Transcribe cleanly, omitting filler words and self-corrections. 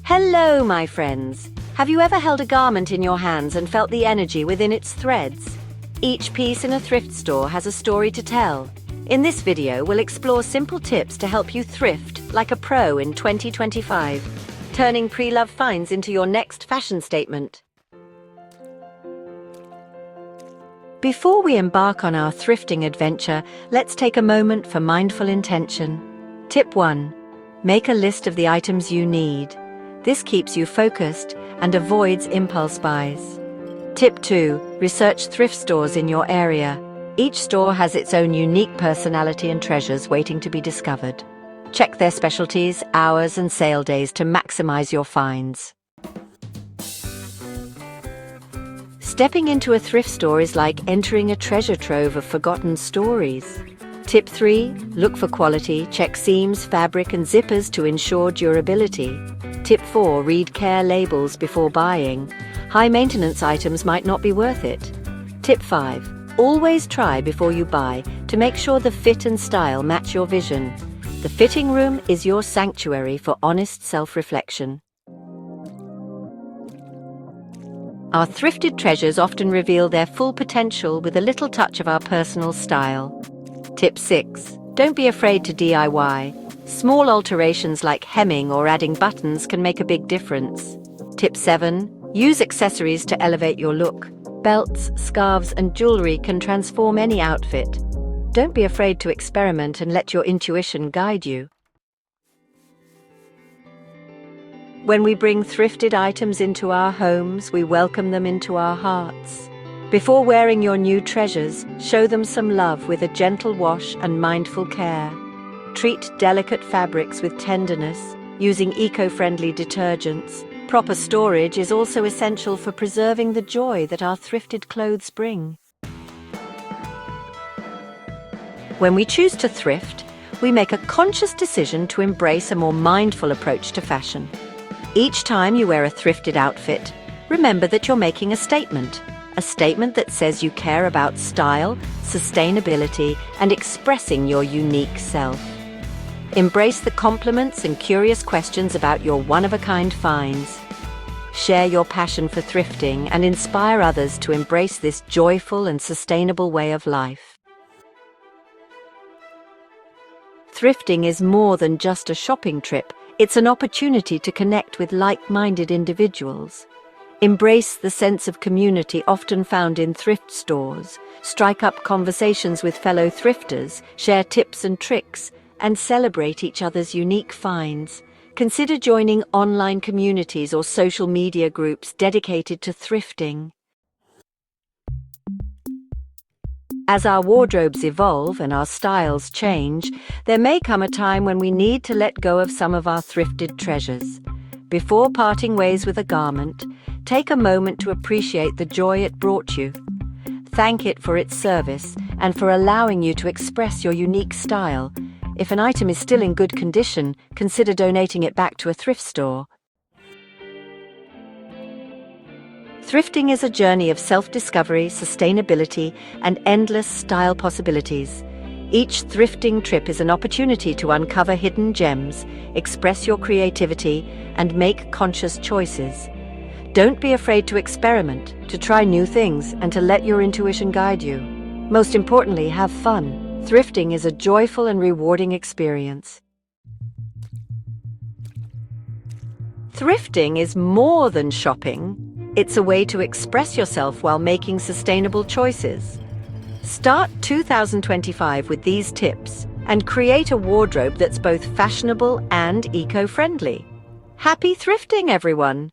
Hello, my friends. Have you ever held a garment in your hands and felt the energy within its threads? Each piece in a thrift store has a story to tell. In this video, we'll explore simple tips to help you thrift like a pro in 2025, turning pre-loved finds into your next fashion statement. Before we embark on our thrifting adventure, let's take a moment for mindful intention. Tip 1. Make a list of the items you need. This keeps you focused and avoids impulse buys. Tip 2. Research thrift stores in your area. Each store has its own unique personality and treasures waiting to be discovered. Check their specialties, hours, and sale days to maximize your finds. Stepping into a thrift store is like entering a treasure trove of forgotten stories. Tip 3. Look for quality. Check seams, fabric, and zippers to ensure durability. Tip 4. Read care labels before buying. High-maintenance items might not be worth it. Tip 5. Always try before you buy to make sure the fit and style match your vision. The fitting room is your sanctuary for honest self-reflection. Our thrifted treasures often reveal their full potential with a little touch of our personal style. Tip 6. Don't be afraid to DIY. Small alterations like hemming or adding buttons can make a big difference. Tip 7. Use accessories to elevate your look. Belts, scarves, and jewelry can transform any outfit. Don't be afraid to experiment and let your intuition guide you. When we bring thrifted items into our homes, we welcome them into our hearts. Before wearing your new treasures, show them some love with a gentle wash and mindful care. Treat delicate fabrics with tenderness, using eco-friendly detergents. Proper storage is also essential for preserving the joy that our thrifted clothes bring. When we choose to thrift, we make a conscious decision to embrace a more mindful approach to fashion. Each time you wear a thrifted outfit, remember that you're making a statement that says you care about style, sustainability, and expressing your unique self. Embrace the compliments and curious questions about your one-of-a-kind finds. Share your passion for thrifting and inspire others to embrace this joyful and sustainable way of life. Thrifting is more than just a shopping trip. It's an opportunity to connect with like-minded individuals. Embrace the sense of community often found in thrift stores. Strike up conversations with fellow thrifters, share tips and tricks, and celebrate each other's unique finds. Consider joining online communities or social media groups dedicated to thrifting. As our wardrobes evolve and our styles change, there may come a time when we need to let go of some of our thrifted treasures. Before parting ways with a garment, take a moment to appreciate the joy it brought you. Thank it for its service and for allowing you to express your unique style. If an item is still in good condition, consider donating it back to a thrift store. Thrifting is a journey of self-discovery, sustainability, and endless style possibilities. Each thrifting trip is an opportunity to uncover hidden gems, express your creativity, and make conscious choices. Don't be afraid to experiment, to try new things, and to let your intuition guide you. Most importantly, have fun. Thrifting is a joyful and rewarding experience. Thrifting is more than shopping. It's a way to express yourself while making sustainable choices. Start 2025 with these tips and create a wardrobe that's both fashionable and eco-friendly. Happy thrifting, everyone!